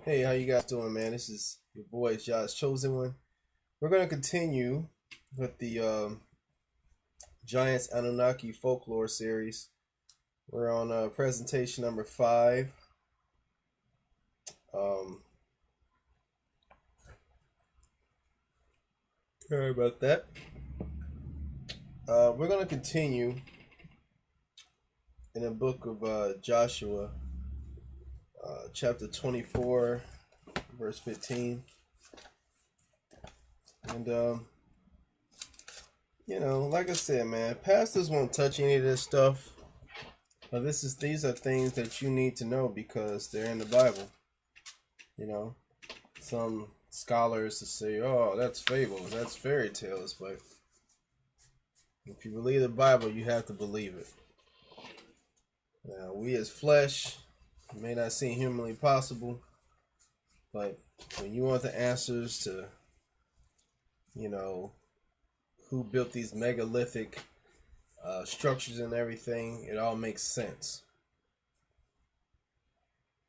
Hey, how you guys doing, man? This is your boy Josh Chosen One. We're gonna continue with the Giants Anunnaki folklore series. We're on presentation number 5. Um, Sorry about that. We're gonna continue in the book of Joshua, chapter 24, verse 15, and like I said, man, pastors won't touch any of this stuff. But these are things that you need to know because they're in the Bible. Some scholars to say, "Oh, that's fables, that's fairy tales," but if you believe the Bible, you have to believe it. Now, we as flesh may not seem humanly possible, but when you want the answers to, who built these megalithic structures and everything, it all makes sense.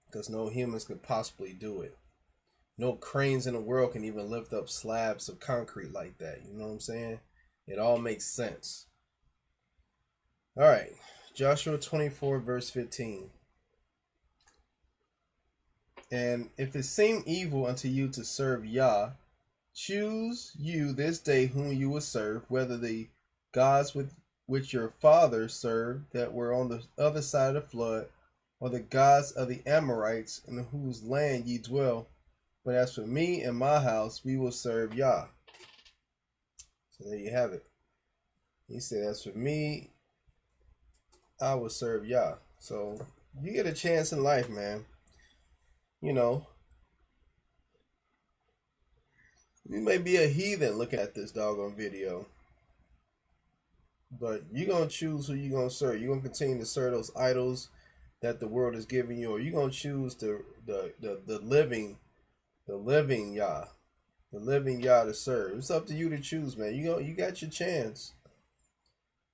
Because no humans could possibly do it. No cranes in the world can even lift up slabs of concrete like that. You know what I'm saying? It all makes sense. All right. Joshua 24, verse 15. And if it seem evil unto you to serve Yah, choose you this day whom you will serve, whether the gods which your fathers served that were on the other side of the flood, or the gods of the Amorites in whose land ye dwell. But as for me and my house, we will serve Yah. So there you have it. He said, as for me, I will serve Yah. So you get a chance in life, man. You may be a heathen looking at this doggone video, but you're going to choose who you're going to serve. You're going to continue to serve those idols that the world is giving you, or you're going to choose the living Yah, the living Yah to serve. It's up to you to choose, man. You got your chance.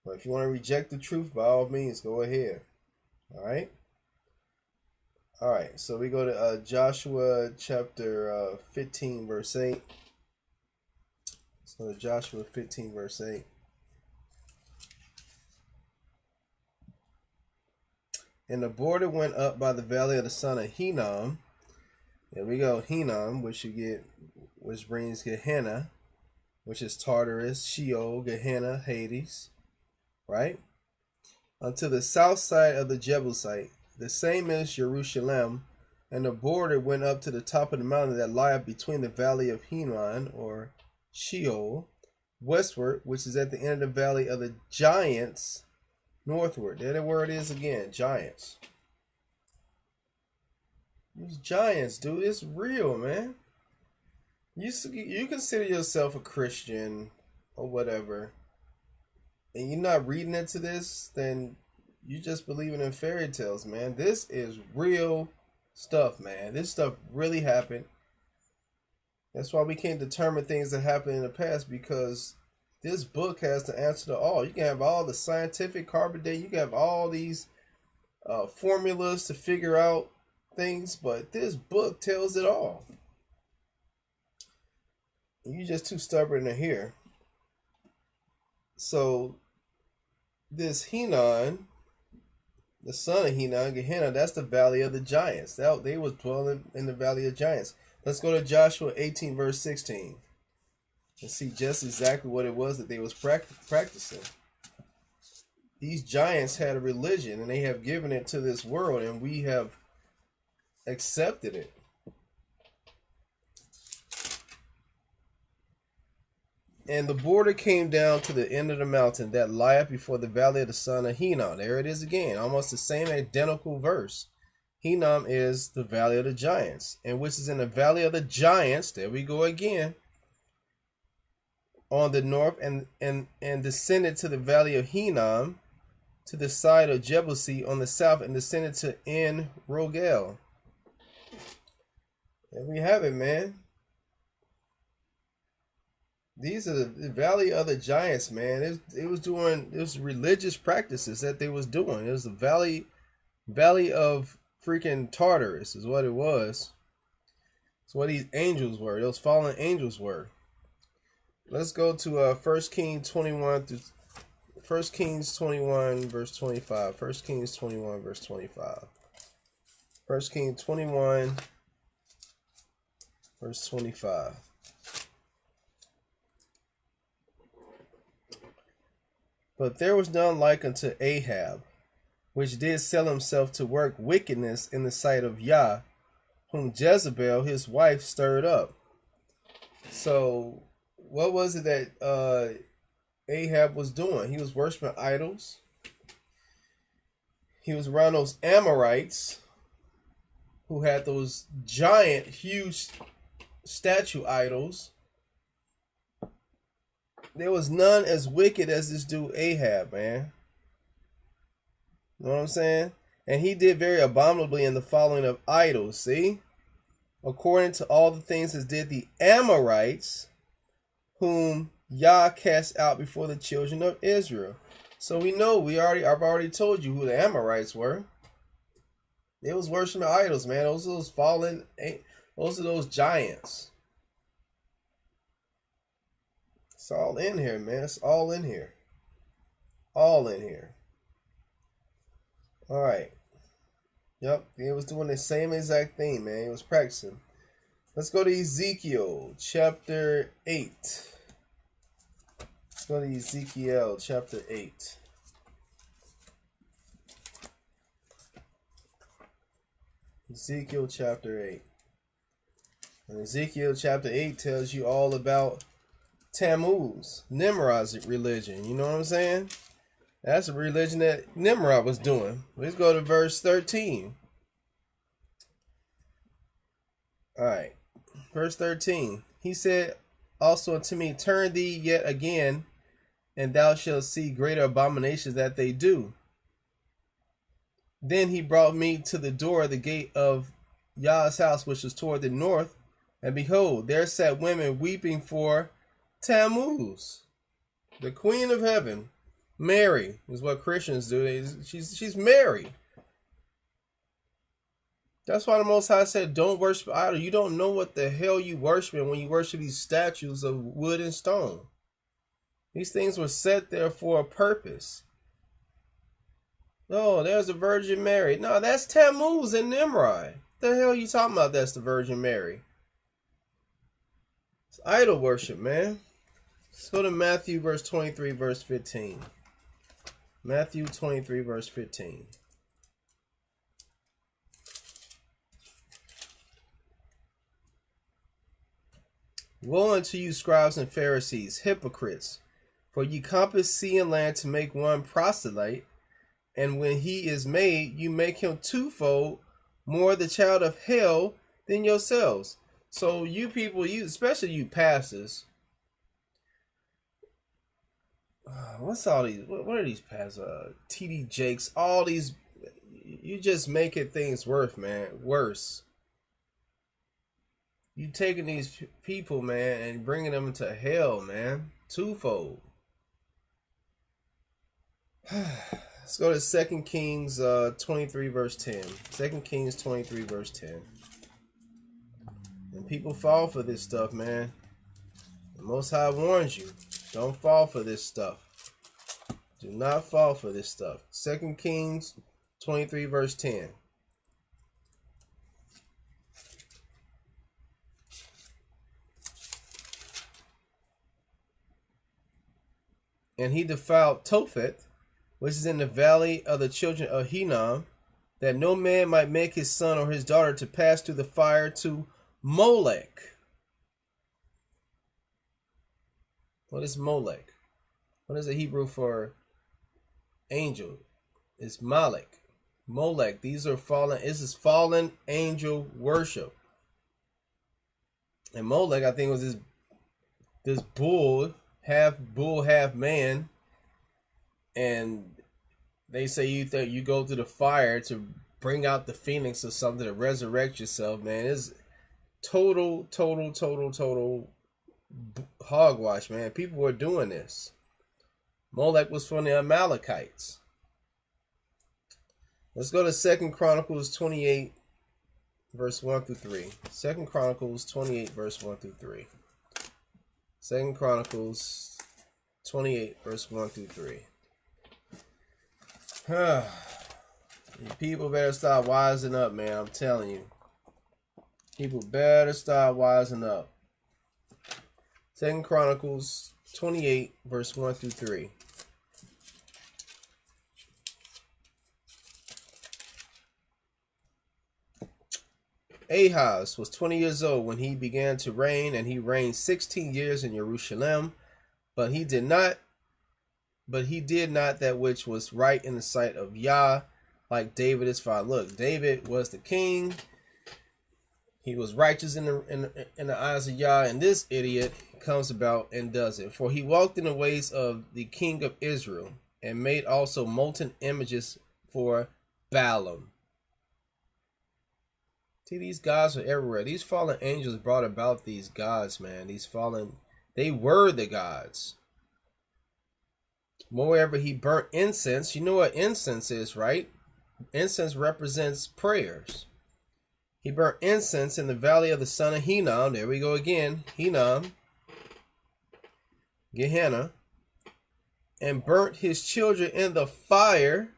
But if you want to reject the truth, by all means, go ahead. All right. All right. So we go to Joshua chapter 15, verse 8. So Joshua 15, verse 8. And the border went up by the valley of the son of Hinnom. There we go, Hinnom, which brings Gehenna, which is Tartarus, Sheol, Gehenna, Hades, right? Unto the south side of the Jebusite, the same is Jerusalem, and the border went up to the top of the mountain that lieth between the valley of Hinnom, or Sheol, westward, which is at the end of the valley of the giants, northward. There the word is again, giants. These giants, dude, it's real, man. You consider yourself a Christian or whatever, and you're not reading into this, then you just believing in fairy tales, man. This is real stuff, man. This stuff really happened. That's why we can't determine things that happened in the past, because this book has the answer to all. You can have all the scientific carbon dating. You can have all these formulas to figure out things, but this book tells it all. You're just too stubborn to hear. So this Hinnom, the son of Hinnom, Gehenna, that's the valley of the giants. They was dwelling in the valley of giants. Let's go to Joshua 18, verse 16. And see just exactly what it was that they was practicing. These giants had a religion, and they have given it to this world, and we have accepted it. And the border came down to the end of the mountain that lieth before the valley of the son of Hinnom. There it is again, almost the same identical verse. Hinnom is the valley of the giants, and which is in the valley of the giants. There we go again. On the north, and descended to the valley of Hinnom, to the side of Jebusi on the south, and descended to En Rogel. There we have it, man. These are the valley of the giants, man. It was religious practices that they was doing. It was the valley of freaking Tartarus is what it was. It's what these angels were. Those fallen angels were. Let's go to 1 Kings 21 through 1 Kings 21 verse 25. 1 Kings 21 verse 25. 1 Kings 21 verse 25. But there was none like unto Ahab, which did sell himself to work wickedness in the sight of Yah, whom Jezebel his wife stirred up. So what was it that Ahab was doing? He was worshiping idols. He was around those Amorites who had those giant, huge statue idols. There was none as wicked as this dude Ahab, man. You know what I'm saying? And he did very abominably in the following of idols, see? According to all the things as did the Amorites, whom Yah cast out before the children of Israel. So we know, I've already told you who the Amorites were. They was worshiping idols, man. Those are those fallen, those are those giants. It's all in here, man. It's all in here. All in here. All right. Yep. He was doing the same exact thing, man. He was practicing. Let's go to Ezekiel chapter 8. Let's go to Ezekiel chapter 8. Ezekiel chapter 8. And Ezekiel chapter 8 tells you all about Tammuz, Nimrod's religion. You know what I'm saying? That's a religion that Nimrod was doing. Let's go to verse 13. Alright. Verse 13. He said also unto me, turn thee yet again, and thou shalt see greater abominations that they do. Then he brought me to the door of the gate of Yah's house, which was toward the north, and behold, there sat women weeping for Tammuz, the queen of heaven. Mary is what Christians do. She's Mary. That's why the Most High said, don't worship idol. You don't know what the hell you worshiping when you worship these statues of wood and stone. These things were set there for a purpose. Oh, there's the Virgin Mary. No, that's Tammuz and Nimrod. The hell are you talking about? That's the Virgin Mary. It's idol worship, man. Let's go to Matthew verse 23, verse 15. Matthew 23, verse 15. Woe unto you, scribes and Pharisees, hypocrites! For ye compass sea and land to make one proselyte, and when he is made, you make him twofold more the child of hell than yourselves. So you people, especially you pastors, what's all these? What are these pastors? TD Jakes, all these. You just making things worse. You taking these people, man, and bringing them to hell, man. Twofold. Let's go to 2 Kings 23 verse 10. 2 Kings 23 verse 10. And people fall for this stuff, man. The Most High warns you. Don't fall for this stuff. Do not fall for this stuff. 2 Kings 23 verse 10. And he defiled Topheth, which is in the valley of the children of Hinnom, that no man might make his son or his daughter to pass through the fire to Molech. What is Molech? What is the Hebrew for angel? It's Malek. Molech. These are fallen. This is fallen angel worship. And Molech, I think, was this bull, half man, and they say you go through the fire to bring out the phoenix or something to resurrect yourself, man. It's total hogwash, man. People were doing this. Molech was from the Amalekites. Let's go to 2 Chronicles 28 verse 1 through 3. 2 Chronicles 28, verse 1 through 3. 2 Chronicles 28, verse 1 through 3. People better start wising up, man. I'm telling you. People better start wising up. 2 Chronicles 28, verse 1 through 3. Ahaz was 20 years old when he began to reign, and he reigned 16 years in Jerusalem. But he did not that which was right in the sight of Yah, like David his father. Look, David was the king. He was righteous in the eyes of Yah, and this idiot comes about and does it. For he walked in the ways of the king of Israel, and made also molten images for Balaam. See, these gods are everywhere. These fallen angels brought about these gods, man. They were the gods. Moreover, he burnt incense. You know what incense is, right? Incense represents prayers. He burnt incense in the valley of the son of Hinnom. There we go again. Hinnom. Gehenna. And burnt his children in the fire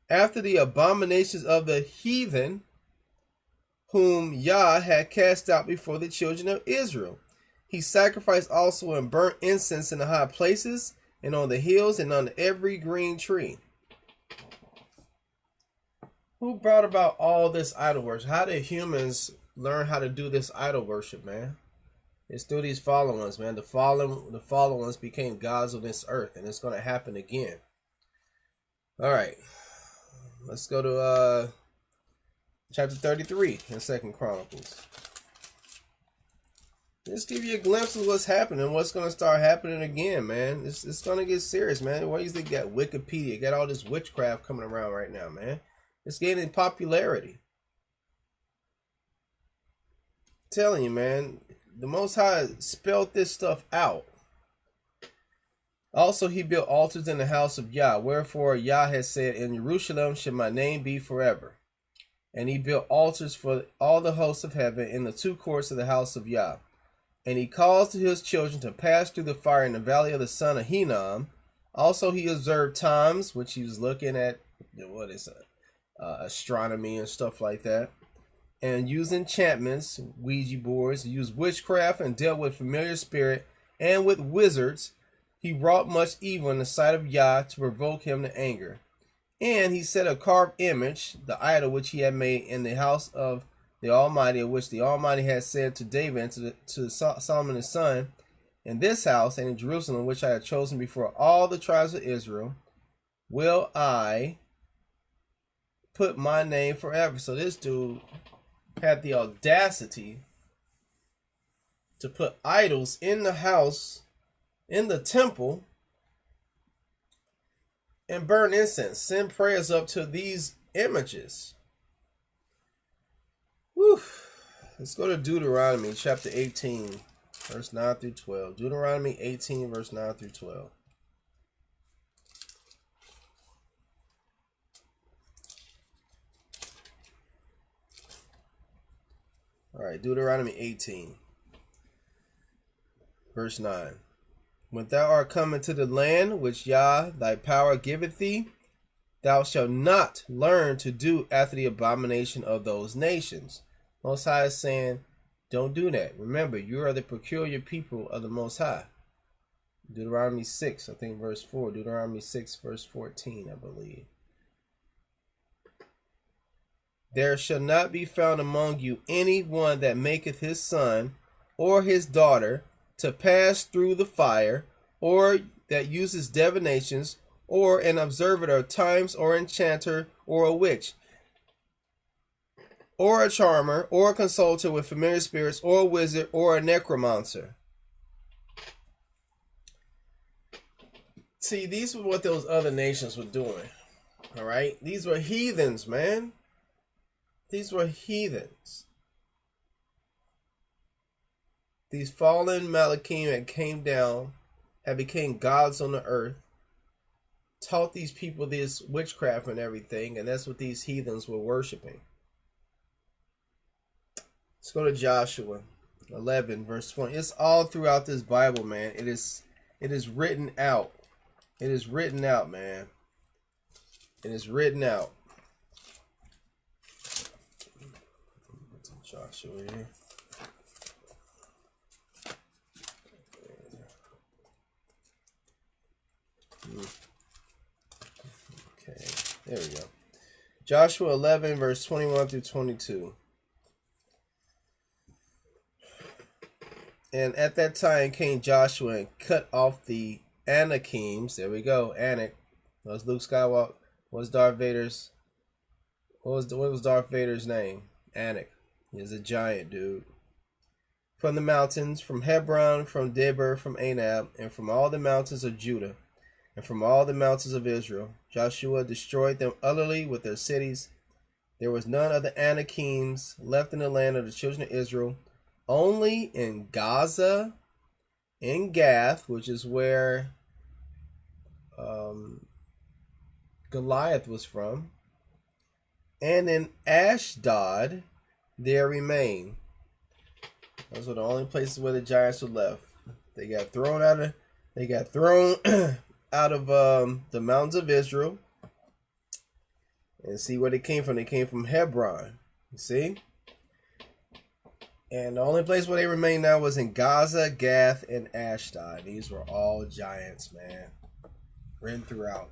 after the abominations of the heathen, whom Yah had cast out before the children of Israel. He sacrificed also and burnt incense in the high places, and on the hills, and on every green tree. Who brought about all this idol worship? How did humans learn how to do this idol worship, man? It's through these fallen ones, man. The fallen ones became gods on this earth, and it's going to happen again. All right. Let's go to chapter 33 in 2 Chronicles. Just give you a glimpse of what's happening, what's going to start happening again, man. It's going to get serious, man. Why do you think got Wikipedia, got all this witchcraft coming around right now, man? It's gaining popularity. I'm telling you, man, the Most High spelled this stuff out. Also, he built altars in the house of Yah, wherefore Yah has said, in Jerusalem should my name be forever. And he built altars for all the hosts of heaven in the two courts of the house of Yah. And he caused his children to pass through the fire in the valley of the son of Hinnom. Also he observed times, which he was looking at, what is it, astronomy and stuff like that. And used enchantments, Ouija boards, used witchcraft, and dealt with familiar spirit and with wizards. He wrought much evil in the sight of Yah to provoke him to anger. And he set a carved image, the idol which he had made in the house of the Almighty, of which the Almighty had said to David and to Solomon his son, in this house and in Jerusalem, which I have chosen before all the tribes of Israel, will I put my name forever. So this dude had the audacity to put idols in the house, in the temple, and burn incense, send prayers up to these images. Whew. Let's go to Deuteronomy chapter 18, verse 9 through 12. Deuteronomy 18, verse 9 through 12. All right, Deuteronomy 18, verse 9. When thou art come into the land which Yah thy power giveth thee, thou shalt not learn to do after the abomination of those nations. Most High is saying, don't do that. Remember, you are the peculiar people of the Most High. Deuteronomy 6, I think verse 4. Deuteronomy 6, verse 14, I believe. There shall not be found among you any one that maketh his son or his daughter to pass through the fire, or that uses divinations, or an observer of times, or enchanter, or a witch, or a charmer, or a consulter with familiar spirits, or a wizard, or a necromancer. See, these were what those other nations were doing. All right? These were heathens, man. These were heathens. These fallen Malachim that came down, had became gods on the earth, taught these people this witchcraft and everything, and that's what these heathens were worshiping. Let's go to Joshua 11, verse 20. It's all throughout this Bible, man. It is written out. It is written out, man. It is written out. Joshua here. Okay, there we go. Joshua 11, verse 21 through 22. And at that time came Joshua and cut off the Anakims. There we go. Anak. That was Luke Skywalker. What was Darth Vader's? What was Darth Vader's name? Anak. He's a giant, dude. From the mountains, from Hebron, from Debir, from Anab, and from all the mountains of Judah, and from all the mountains of Israel, Joshua destroyed them utterly with their cities. There was none of the Anakims left in the land of the children of Israel, only in Gaza, in Gath, which is where Goliath was from, and in Ashdod there remain. Those were the only places where the giants were left. They got thrown out of the mountains of Israel. And see where they came from. They came from Hebron. You see? And the only place where they remain now was in Gaza, Gath, and Ashdod. These were all giants, man. Written throughout.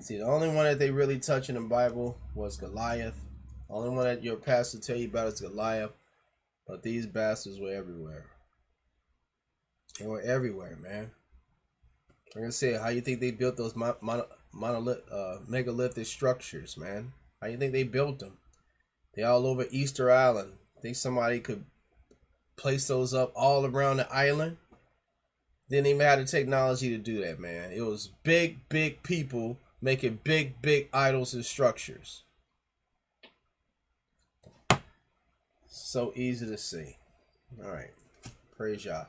See, the only one that they really touch in the Bible was Goliath. The only one that your pastor tell you about is Goliath. But these bastards were everywhere. They were everywhere, man. Like I said, how you think they built those megalithic structures, man? How you think they built them? They all over Easter Island. Think somebody could place those up all around the island? Didn't even have the technology to do that, man. It was big people making big idols and structures. So easy to see. All right. Praise Yah.